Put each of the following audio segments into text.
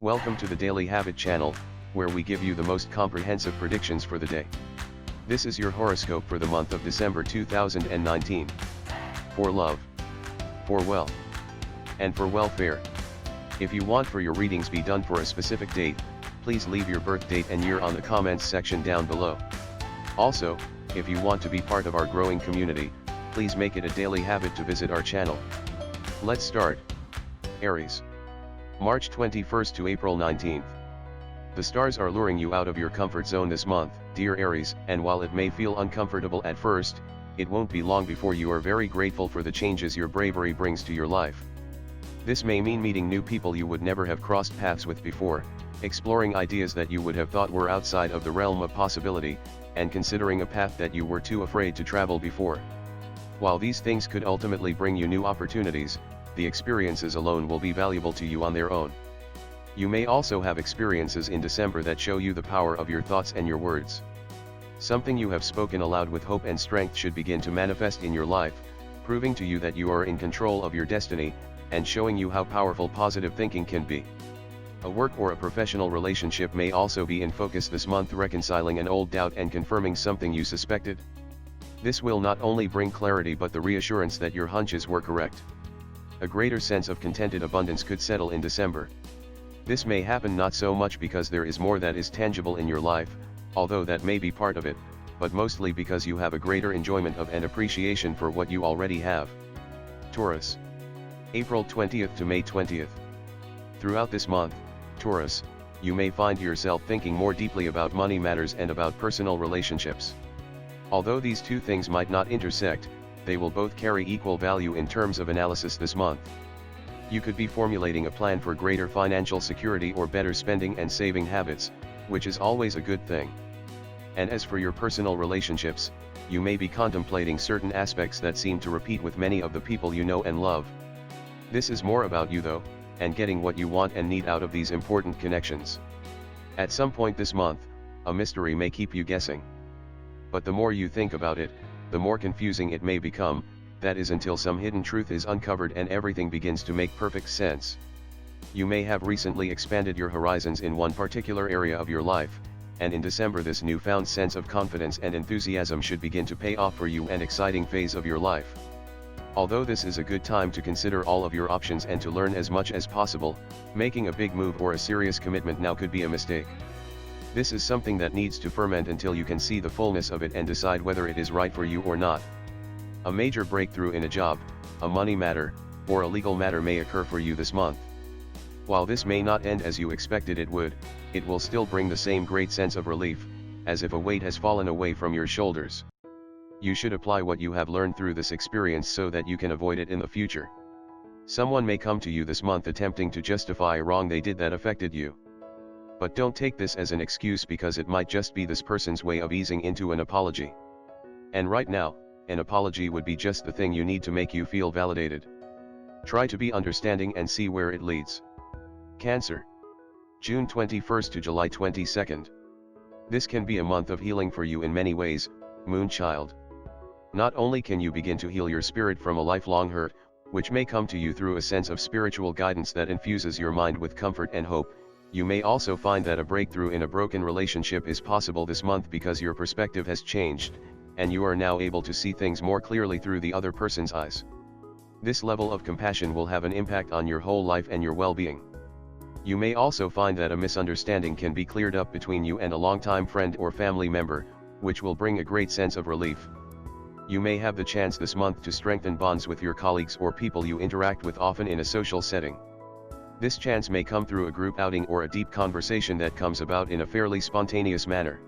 Welcome to the Daily Habit channel, where we give you the most comprehensive predictions for the day. This is your horoscope for the month of December 2019. For love, for wealth, and for welfare. If you want for your readings be done for a specific date, please leave your birth date and year on the comments section down below. Also, if you want to be part of our growing community, please make it a daily habit to visit our channel. Let's start. Aries. March 21st to April 19th. The stars are luring you out of your comfort zone this month, dear Aries, and while it may feel uncomfortable at first, it won't be long before you are very grateful for the changes your bravery brings to your life. This may mean meeting new people you would never have crossed paths with before, exploring ideas that you would have thought were outside of the realm of possibility, and considering a path that you were too afraid to travel before. While these things could ultimately bring you new opportunities, the experiences alone will be valuable to you on their own. You may also have experiences in December that show you the power of your thoughts and your words. Something you have spoken aloud with hope and strength should begin to manifest in your life, proving to you that you are in control of your destiny, and showing you how powerful positive thinking can be. A work or a professional relationship may also be in focus this month, reconciling an old doubt and confirming something you suspected. This will not only bring clarity but the reassurance that your hunches were correct. A greater sense of contented abundance could settle in December. This may happen not so much because there is more that is tangible in your life, although that may be part of it, but mostly because you have a greater enjoyment of and appreciation for what you already have. Taurus. April 20th to May 20th. Throughout this month, Taurus, you may find yourself thinking more deeply about money matters and about personal relationships. Although these two things might not intersect, they will both carry equal value in terms of analysis this month. You could be formulating a plan for greater financial security or better spending and saving habits, which is always a good thing. And as for your personal relationships, you may be contemplating certain aspects that seem to repeat with many of the people you know and love. This is more about you though, and getting what you want and need out of these important connections. At some point this month, a mystery may keep you guessing. But the more you think about it, the more confusing it may become, that is until some hidden truth is uncovered and everything begins to make perfect sense. You may have recently expanded your horizons in one particular area of your life, and in December this newfound sense of confidence and enthusiasm should begin to pay off for you, an exciting phase of your life. Although this is a good time to consider all of your options and to learn as much as possible, making a big move or a serious commitment now could be a mistake. This is something that needs to ferment until you can see the fullness of it and decide whether it is right for you or not. A major breakthrough in a job, a money matter, or a legal matter may occur for you this month. While this may not end as you expected it would, it will still bring the same great sense of relief, as if a weight has fallen away from your shoulders. You should apply what you have learned through this experience so that you can avoid it in the future. Someone may come to you this month attempting to justify a wrong they did that affected you. But don't take this as an excuse, because it might just be this person's way of easing into an apology. And right now, an apology would be just the thing you need to make you feel validated. Try to be understanding and see where it leads. Cancer. June 21st to July 22nd. This can be a month of healing for you in many ways, Moonchild. Not only can you begin to heal your spirit from a lifelong hurt, which may come to you through a sense of spiritual guidance that infuses your mind with comfort and hope, you may also find that a breakthrough in a broken relationship is possible this month because your perspective has changed, and you are now able to see things more clearly through the other person's eyes. This level of compassion will have an impact on your whole life and your well-being. You may also find that a misunderstanding can be cleared up between you and a longtime friend or family member, which will bring a great sense of relief. You may have the chance this month to strengthen bonds with your colleagues or people you interact with often in a social setting. This chance may come through a group outing or a deep conversation that comes about in a fairly spontaneous manner.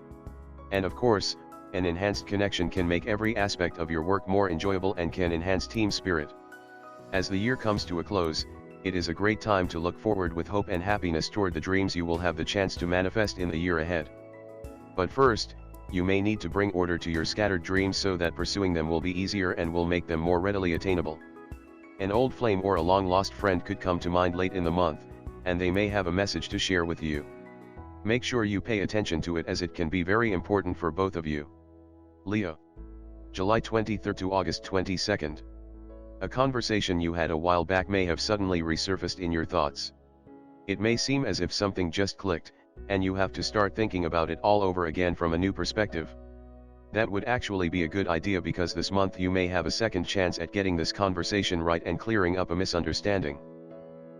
And of course, an enhanced connection can make every aspect of your work more enjoyable and can enhance team spirit. As the year comes to a close, it is a great time to look forward with hope and happiness toward the dreams you will have the chance to manifest in the year ahead. But first, you may need to bring order to your scattered dreams so that pursuing them will be easier and will make them more readily attainable. An old flame or a long-lost friend could come to mind late in the month, and they may have a message to share with you. Make sure you pay attention to it as it can be very important for both of you. Leo. July 23rd to August 22nd. A conversation you had a while back may have suddenly resurfaced in your thoughts. It may seem as if something just clicked, and you have to start thinking about it all over again from a new perspective. That would actually be a good idea, because this month you may have a second chance at getting this conversation right and clearing up a misunderstanding.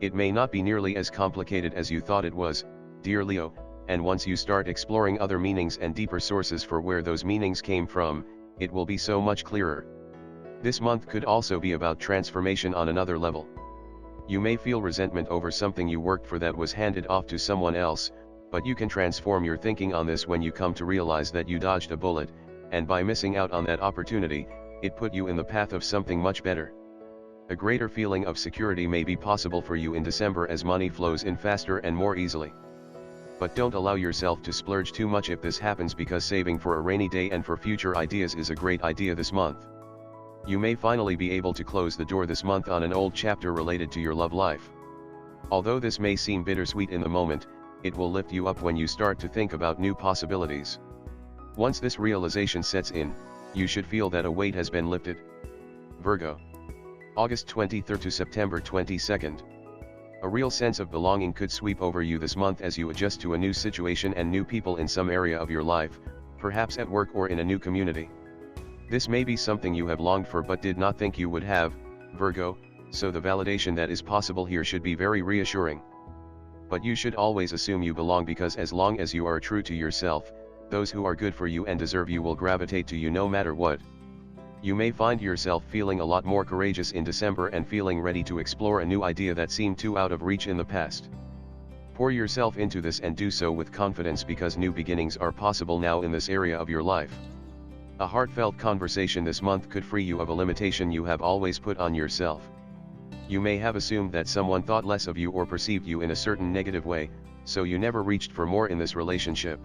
It may not be nearly as complicated as you thought it was, dear Leo, and once you start exploring other meanings and deeper sources for where those meanings came from, it will be so much clearer. This month could also be about transformation on another level. You may feel resentment over something you worked for that was handed off to someone else, but you can transform your thinking on this when you come to realize that you dodged a bullet, and by missing out on that opportunity, it put you in the path of something much better. A greater feeling of security may be possible for you in December as money flows in faster and more easily. But don't allow yourself to splurge too much if this happens, because saving for a rainy day and for future ideas is a great idea this month. You may finally be able to close the door this month on an old chapter related to your love life. Although this may seem bittersweet in the moment, it will lift you up when you start to think about new possibilities. Once this realization sets in, you should feel that a weight has been lifted. Virgo. August 23rd to September 22nd. A real sense of belonging could sweep over you this month as you adjust to a new situation and new people in some area of your life, perhaps at work or in a new community. This may be something you have longed for but did not think you would have, Virgo, so the validation that is possible here should be very reassuring. But you should always assume you belong, because as long as you are true to yourself, those who are good for you and deserve you will gravitate to you no matter what. You may find yourself feeling a lot more courageous in December and feeling ready to explore a new idea that seemed too out of reach in the past. Pour yourself into this and do so with confidence, because new beginnings are possible now in this area of your life. A heartfelt conversation this month could free you of a limitation you have always put on yourself. You may have assumed that someone thought less of you or perceived you in a certain negative way, so you never reached for more in this relationship.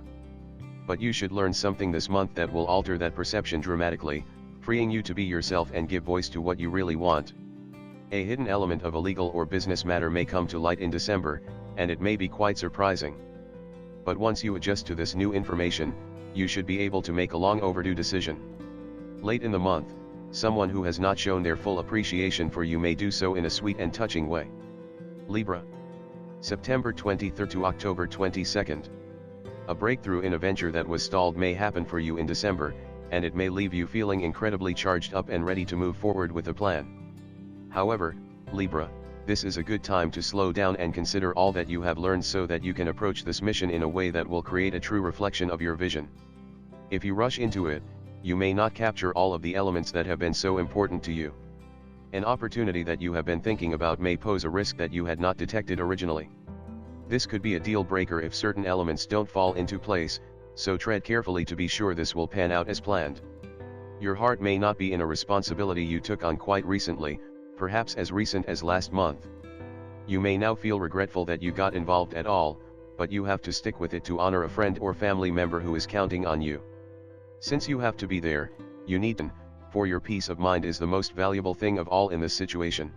But you should learn something this month that will alter that perception dramatically, freeing you to be yourself and give voice to what you really want. A hidden element of a legal or business matter may come to light in December, and it may be quite surprising. But once you adjust to this new information, you should be able to make a long overdue decision. Late in the month, someone who has not shown their full appreciation for you may do so in a sweet and touching way. Libra. September 23rd to October 22nd. A breakthrough in a venture that was stalled may happen for you in December, and it may leave you feeling incredibly charged up and ready to move forward with a plan. However, Libra, this is a good time to slow down and consider all that you have learned, so that you can approach this mission in a way that will create a true reflection of your vision. If you rush into it, you may not capture all of the elements that have been so important to you. An opportunity that you have been thinking about may pose a risk that you had not detected originally. This could be a deal breaker if certain elements don't fall into place, so tread carefully to be sure this will pan out as planned. Your heart may not be in a responsibility you took on quite recently, perhaps as recent as last month. You may now feel regretful that you got involved at all, but you have to stick with it to honor a friend or family member who is counting on you. Since you have to be there, you need to, for your peace of mind is the most valuable thing of all in this situation.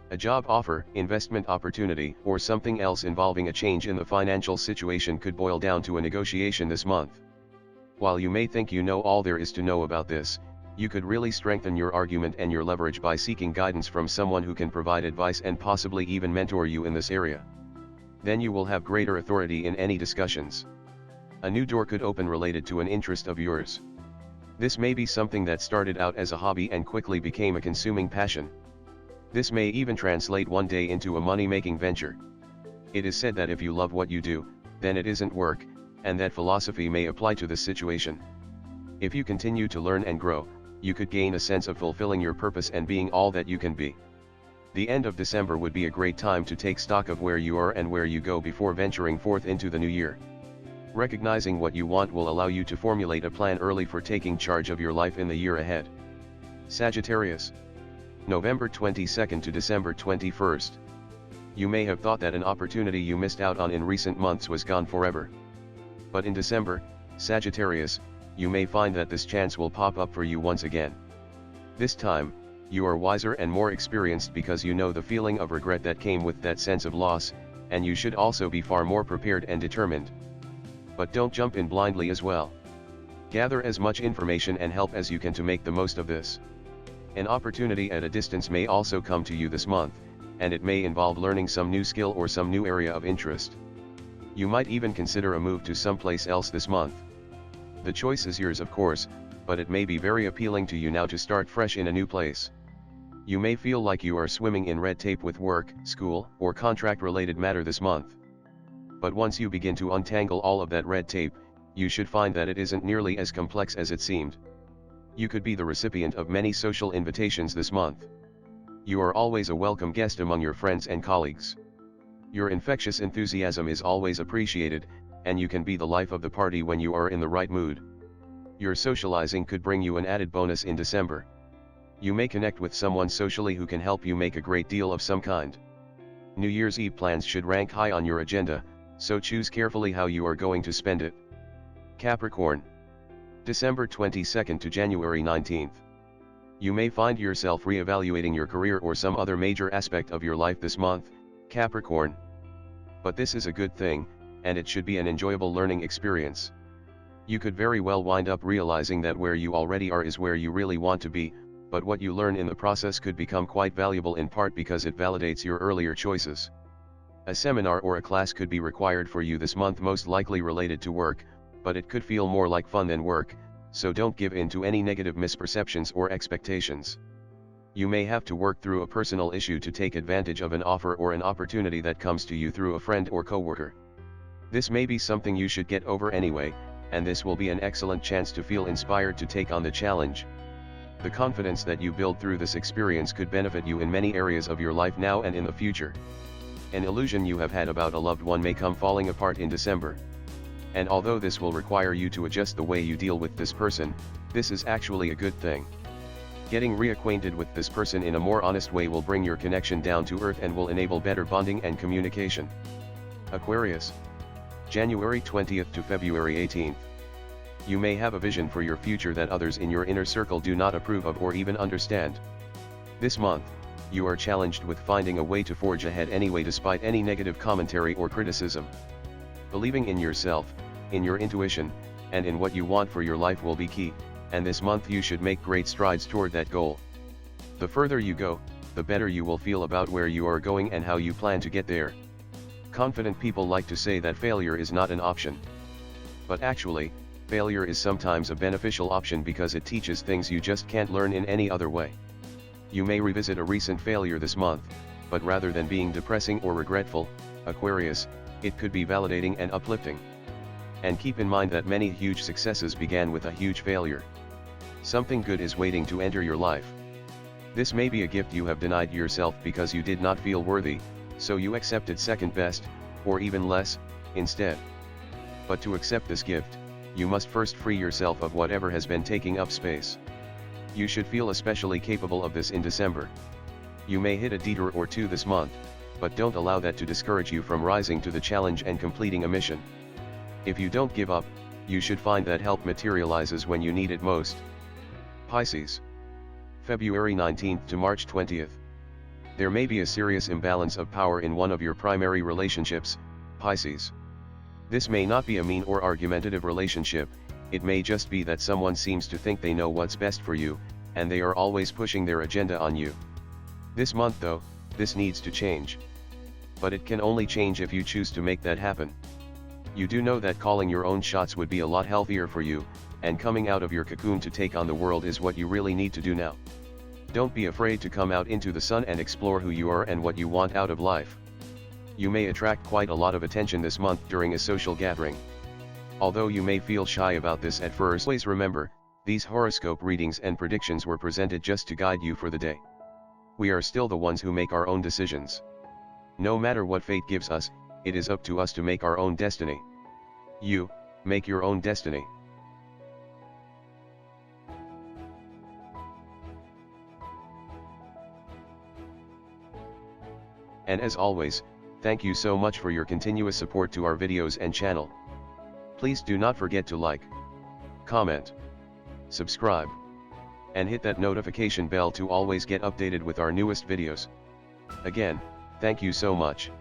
A job offer, investment opportunity, or something else involving a change in the financial situation could boil down to a negotiation this month. While you may think you know all there is to know about this, you could really strengthen your argument and your leverage by seeking guidance from someone who can provide advice and possibly even mentor you in this area. Then you will have greater authority in any discussions. A new door could open related to an interest of yours. This may be something that started out as a hobby and quickly became a consuming passion. This may even translate one day into a money-making venture. It is said that if you love what you do, then it isn't work, and that philosophy may apply to this situation. If you continue to learn and grow, you could gain a sense of fulfilling your purpose and being all that you can be. The end of December would be a great time to take stock of where you are and where you go before venturing forth into the new year. Recognizing what you want will allow you to formulate a plan early for taking charge of your life in the year ahead. Sagittarius. November 22nd to December 21st. You may have thought that an opportunity you missed out on in recent months was gone forever. But in December, Sagittarius, you may find that this chance will pop up for you once again. This time, you are wiser and more experienced because you know the feeling of regret that came with that sense of loss, and you should also be far more prepared and determined. But don't jump in blindly as well. Gather as much information and help as you can to make the most of this. An opportunity at a distance may also come to you this month, and it may involve learning some new skill or some new area of interest. You might even consider a move to someplace else this month. The choice is yours, of course, but it may be very appealing to you now to start fresh in a new place. You may feel like you are swimming in red tape with work, school, or contract-related matter this month. But once you begin to untangle all of that red tape, you should find that it isn't nearly as complex as it seemed. You could be the recipient of many social invitations this month. You are always a welcome guest among your friends and colleagues. Your infectious enthusiasm is always appreciated, and you can be the life of the party when you are in the right mood. Your socializing could bring you an added bonus in December. You may connect with someone socially who can help you make a great deal of some kind. New Year's Eve plans should rank high on your agenda, so choose carefully how you are going to spend it. Capricorn. December 22nd to January 19th. You may find yourself re-evaluating your career or some other major aspect of your life this month, Capricorn. But this is a good thing, and it should be an enjoyable learning experience. You could very well wind up realizing that where you already are is where you really want to be, but what you learn in the process could become quite valuable in part because it validates your earlier choices. A seminar or a class could be required for you this month, most likely related to work, but it could feel more like fun than work, so don't give in to any negative misperceptions or expectations. You may have to work through a personal issue to take advantage of an offer or an opportunity that comes to you through a friend or coworker. This may be something you should get over anyway, and this will be an excellent chance to feel inspired to take on the challenge. The confidence that you build through this experience could benefit you in many areas of your life now and in the future. An illusion you have had about a loved one may come falling apart in December. And although this will require you to adjust the way you deal with this person, this is actually a good thing. Getting reacquainted with this person in a more honest way will bring your connection down to earth and will enable better bonding and communication. Aquarius. January 20th to February 18th. You may have a vision for your future that others in your inner circle do not approve of or even understand. This month, you are challenged with finding a way to forge ahead anyway despite any negative commentary or criticism. Believing in yourself, in your intuition, and in what you want for your life will be key, and this month you should make great strides toward that goal. The further you go, the better you will feel about where you are going and how you plan to get there. Confident people like to say that failure is not an option. But actually, failure is sometimes a beneficial option because it teaches things you just can't learn in any other way. You may revisit a recent failure this month, but rather than being depressing or regretful, Aquarius, it could be validating and uplifting. And keep in mind that many huge successes began with a huge failure. Something good is waiting to enter your life. This may be a gift you have denied yourself because you did not feel worthy, so you accepted second best, or even less, instead. But to accept this gift, you must first free yourself of whatever has been taking up space. You should feel especially capable of this in December. You may hit a detour or two this month, but don't allow that to discourage you from rising to the challenge and completing a mission. If you don't give up, you should find that help materializes when you need it most. Pisces. February 19th to March 20th. There may be a serious imbalance of power in one of your primary relationships, Pisces. This may not be a mean or argumentative relationship, it may just be that someone seems to think they know what's best for you, and they are always pushing their agenda on you. This month though, this needs to change. But it can only change if you choose to make that happen. You do know that calling your own shots would be a lot healthier for you, and coming out of your cocoon to take on the world is what you really need to do now. Don't be afraid to come out into the sun and explore who you are and what you want out of life. You may attract quite a lot of attention this month during a social gathering. Although you may feel shy about this at first, always remember, these horoscope readings and predictions were presented just to guide you for the day. We are still the ones who make our own decisions. No matter what fate gives us, it is up to us to make our own destiny. You, make your own destiny. And as always, thank you so much for your continuous support to our videos and channel. Please do not forget to like, comment, subscribe, and hit that notification bell to always get updated with our newest videos. Again, thank you so much.